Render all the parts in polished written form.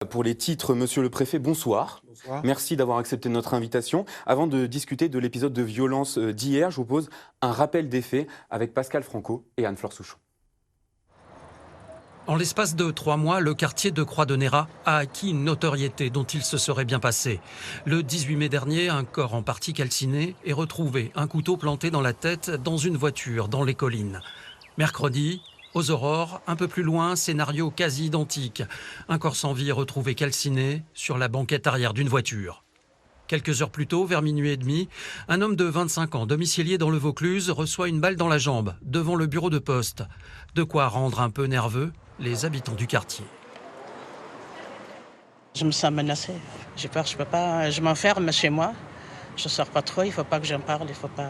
Pour les titres, Monsieur le Préfet, bonsoir. Bonsoir. Merci d'avoir accepté notre invitation. Avant de discuter de l'épisode de violence d'hier, je vous pose un rappel des faits avec Pascal Franco et Anne-Fleur Souchon. En l'espace de 3 mois, le quartier de Croix-de-Néra a acquis une notoriété dont il se serait bien passé. Le 18 mai dernier, un corps en partie calciné est retrouvé, un couteau planté dans la tête dans une voiture dans les collines. Mercredi, aux Aurores, un peu plus loin, scénario quasi identique. Un corps sans vie est retrouvé calciné sur la banquette arrière d'une voiture. Quelques heures plus tôt, vers minuit et demi, un homme de 25 ans, domicilié dans le Vaucluse, reçoit une balle dans la jambe, devant le bureau de poste. De quoi rendre un peu nerveux les habitants du quartier. Je me sens menacée. J'ai peur, je peux pas. Je m'enferme chez moi. Je sors pas trop, il faut pas que j'en parle, il faut pas.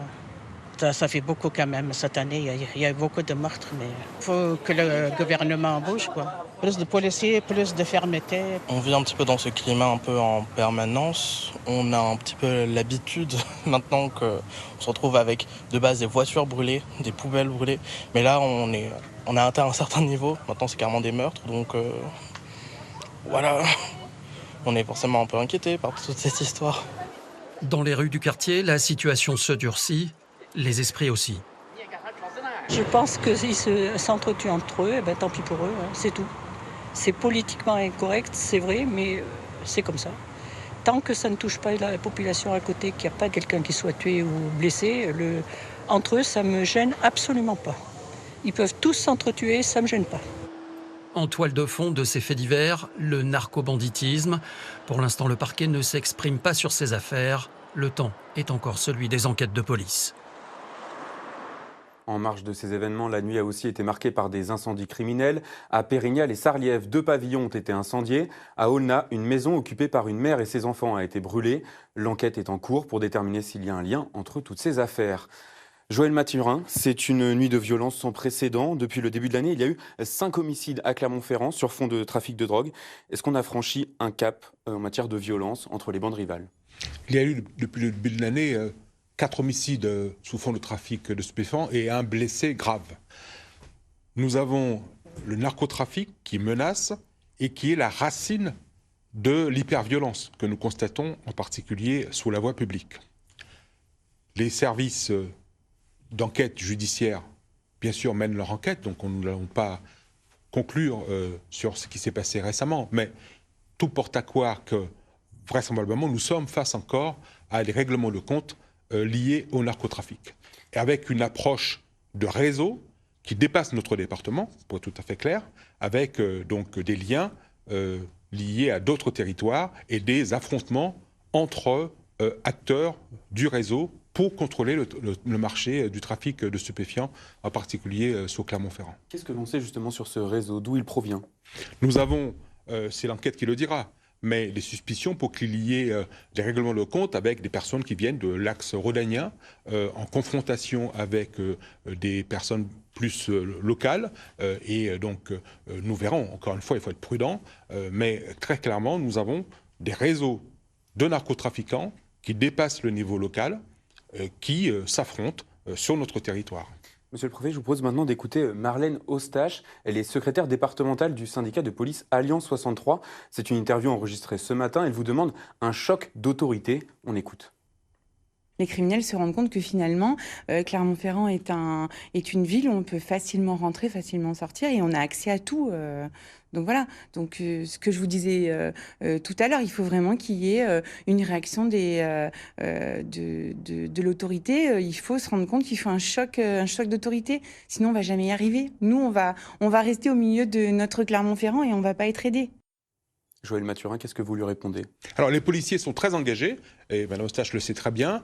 Ça fait beaucoup quand même. Cette année, il y a beaucoup de meurtres, mais il faut que le gouvernement bouge, quoi. Plus de policiers, plus de fermeté. On vit un petit peu dans ce climat un peu en permanence. On a un petit peu l'habitude maintenant qu'on se retrouve avec de base des voitures brûlées, des poubelles brûlées. Mais là, on a atteint un certain niveau. Maintenant, c'est carrément des meurtres. Donc voilà, on est forcément un peu inquiété par toute cette histoire. Dans les rues du quartier, la situation se durcit, les esprits aussi. Je pense qu'ils s'entretuent entre eux, et ben, tant pis pour eux, hein, c'est tout. C'est politiquement incorrect, c'est vrai, mais c'est comme ça. Tant que ça ne touche pas la population à côté, qu'il n'y a pas quelqu'un qui soit tué ou blessé, entre eux, ça ne me gêne absolument pas. Ils peuvent tous s'entretuer, ça ne me gêne pas. En toile de fond de ces faits divers, le narcobanditisme. Pour l'instant, le parquet ne s'exprime pas sur ces affaires. Le temps est encore celui des enquêtes de police. En marge de ces événements, la nuit a aussi été marquée par des incendies criminels. À Pérignal et Sarliève, 2 pavillons ont été incendiés. À Aulnat, une maison occupée par une mère et ses enfants a été brûlée. L'enquête est en cours pour déterminer s'il y a un lien entre toutes ces affaires. Joël Mathurin, c'est une nuit de violence sans précédent. Depuis le début de l'année, il y a eu 5 homicides à Clermont-Ferrand sur fond de trafic de drogue. Est-ce qu'on a franchi un cap en matière de violence entre les bandes rivales ? Il y a eu, depuis le début de l'année, 4 homicides sous fond de trafic de stupéfiants et 1 blessé grave. Nous avons le narcotrafic qui menace et qui est la racine de l'hyperviolence que nous constatons en particulier sous la voie publique. Les services d'enquête judiciaire, bien sûr, mènent leur enquête, donc nous n'allons pas conclure sur ce qui s'est passé récemment, mais tout porte à croire que vraisemblablement nous sommes face encore à des règlements de compte liés au narcotrafic. Et avec une approche de réseau qui dépasse notre département, pour être tout à fait clair, avec donc des liens liés à d'autres territoires et des affrontements entre acteurs du réseau pour contrôler le marché du trafic de stupéfiants, en particulier sur Clermont-Ferrand. Qu'est-ce que l'on sait justement sur ce réseau ? D'où il provient ? Nous avons, c'est l'enquête qui le dira, mais des suspicions pour qu'il y ait des règlements de compte avec des personnes qui viennent de l'axe rhodanien, en confrontation avec des personnes plus locales. Et donc, nous verrons, encore une fois, il faut être prudent, mais très clairement, nous avons des réseaux de narcotrafiquants qui dépassent le niveau local, qui s'affrontent sur notre territoire. Monsieur le Préfet, je vous propose maintenant d'écouter Marlène Eustache. Elle est secrétaire départementale du syndicat de police Alliance 63. C'est une interview enregistrée ce matin. Elle vous demande un choc d'autorité. On écoute. Les criminels se rendent compte que finalement, Clermont-Ferrand est une ville où on peut facilement rentrer, facilement sortir et on a accès à tout. Donc voilà, donc, ce que je vous disais tout à l'heure, il faut vraiment qu'il y ait une réaction de l'autorité. Il faut se rendre compte qu'il faut un choc d'autorité, sinon on ne va jamais y arriver. Nous, on va rester au milieu de notre Clermont-Ferrand et on ne va pas être aidés. Joël Mathurin, qu'est-ce que vous lui répondez ? Alors les policiers sont très engagés, et Mme Eustache le sait très bien.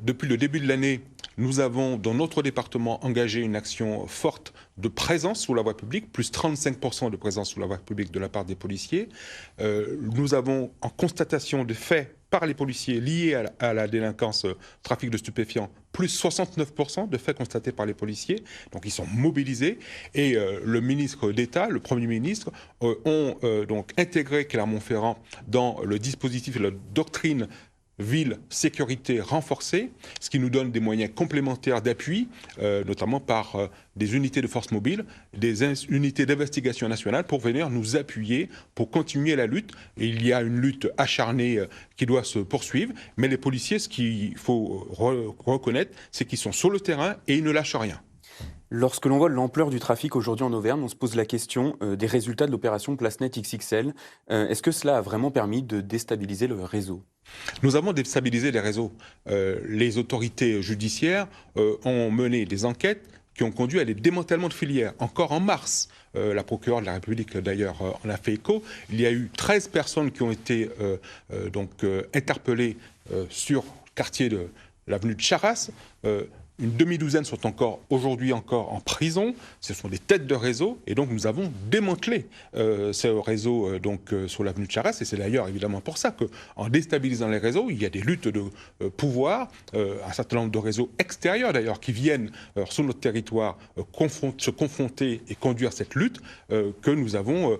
Depuis le début de l'année, nous avons dans notre département engagé une action forte de présence sous la voie publique, plus 35% de présence sous la voie publique de la part des policiers. Nous avons en constatation de faits par les policiers liés à la délinquance, trafic de stupéfiants, plus 69% de faits constatés par les policiers. Donc ils sont mobilisés. Et le ministre d'État, le Premier ministre, ont donc intégré Clermont-Ferrand dans le dispositif et la doctrine ville, sécurité renforcée, ce qui nous donne des moyens complémentaires d'appui, notamment par des unités de force mobile, des unités d'investigation nationale pour venir nous appuyer, pour continuer la lutte. Et il y a une lutte acharnée qui doit se poursuivre, mais les policiers, ce qu'il faut reconnaître, c'est qu'ils sont sur le terrain et ils ne lâchent rien. Lorsque l'on voit l'ampleur du trafic aujourd'hui en Auvergne, on se pose la question des résultats de l'opération PlaceNet XXL. Est-ce que cela a vraiment permis de déstabiliser le réseau ? Nous avons déstabilisé les réseaux. Les autorités judiciaires ont mené des enquêtes qui ont conduit à des démantèlements de filières. Encore en mars, la procureure de la République d'ailleurs en a fait écho, il y a eu 13 personnes qui ont été interpellées sur le quartier de l'avenue de Charras. Une demi-douzaine sont aujourd'hui encore en prison. Ce sont des têtes de réseau. Et donc, nous avons démantelé ce réseau sur l'avenue de Charras. Et c'est d'ailleurs évidemment pour ça qu'en déstabilisant les réseaux, il y a des luttes de pouvoir. Un certain nombre de réseaux extérieurs d'ailleurs qui viennent sur notre territoire se confronter et conduire cette lutte que nous avons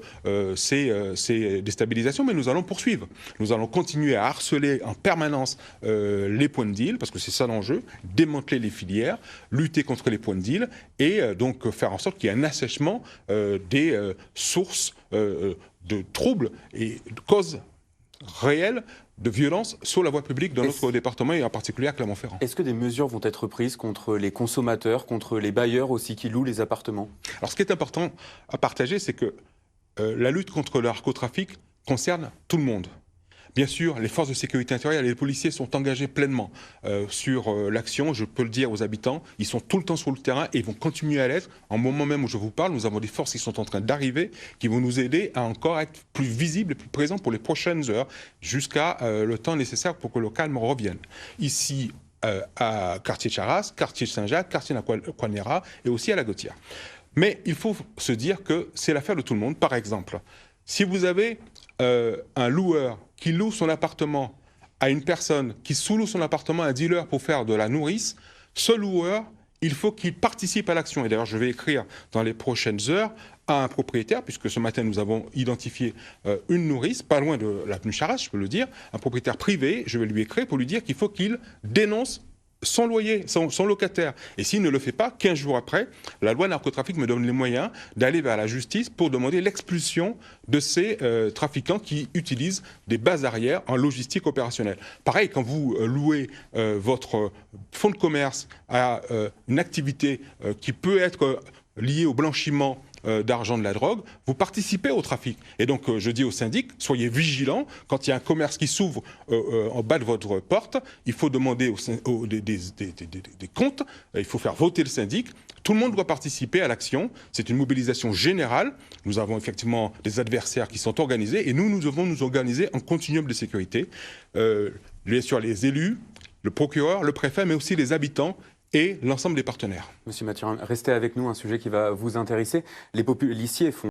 ces déstabilisations. Mais nous allons poursuivre. Nous allons continuer à harceler en permanence les points de deal, parce que c'est ça l'enjeu, démanteler les filières, lutter contre les points de deal et donc faire en sorte qu'il y ait un assèchement des sources de troubles et de causes réelles de violence sur la voie publique dans notre département et en particulier à Clermont-Ferrand. Est-ce que des mesures vont être prises contre les consommateurs, contre les bailleurs aussi qui louent les appartements ? Alors ce qui est important à partager, c'est que la lutte contre le narcotrafic concerne tout le monde. Bien sûr, les forces de sécurité intérieure et les policiers sont engagés pleinement sur l'action. Je peux le dire aux habitants, ils sont tout le temps sur le terrain et ils vont continuer à l'être. En moment même où je vous parle, nous avons des forces qui sont en train d'arriver, qui vont nous aider à encore être plus visibles et plus présents pour les prochaines heures, jusqu'à le temps nécessaire pour que le calme revienne. Ici, à quartier Charras, quartier Saint-Jacques, quartier Naquanera et aussi à la Gautière. Mais il faut se dire que c'est l'affaire de tout le monde. Par exemple, si vous avez un loueur qui loue son appartement à une personne qui sous-loue son appartement à un dealer pour faire de la nourrice, ce loueur, il faut qu'il participe à l'action. Et d'ailleurs, je vais écrire dans les prochaines heures à un propriétaire, puisque ce matin, nous avons identifié une nourrice, pas loin de l'avenue Charras, je peux le dire, un propriétaire privé, je vais lui écrire pour lui dire qu'il faut qu'il dénonce son loyer, son locataire. Et s'il ne le fait pas, 15 jours après, la loi narcotrafic me donne les moyens d'aller vers la justice pour demander l'expulsion de ces trafiquants qui utilisent des bases arrières en logistique opérationnelle. Pareil, quand vous louez votre fonds de commerce à une activité qui peut être liée au blanchiment d'argent de la drogue, vous participez au trafic. Et donc, je dis au syndic, soyez vigilants. Quand il y a un commerce qui s'ouvre en bas de votre porte, il faut demander des comptes, il faut faire voter le syndic. Tout le monde doit participer à l'action. C'est une mobilisation générale. Nous avons effectivement des adversaires qui sont organisés et nous devons nous organiser en continuum de sécurité. Bien sûr, les élus, le procureur, le préfet, mais aussi les habitants et l'ensemble des partenaires. Monsieur Mathurin, restez avec nous, un sujet qui va vous intéresser. Les policiers font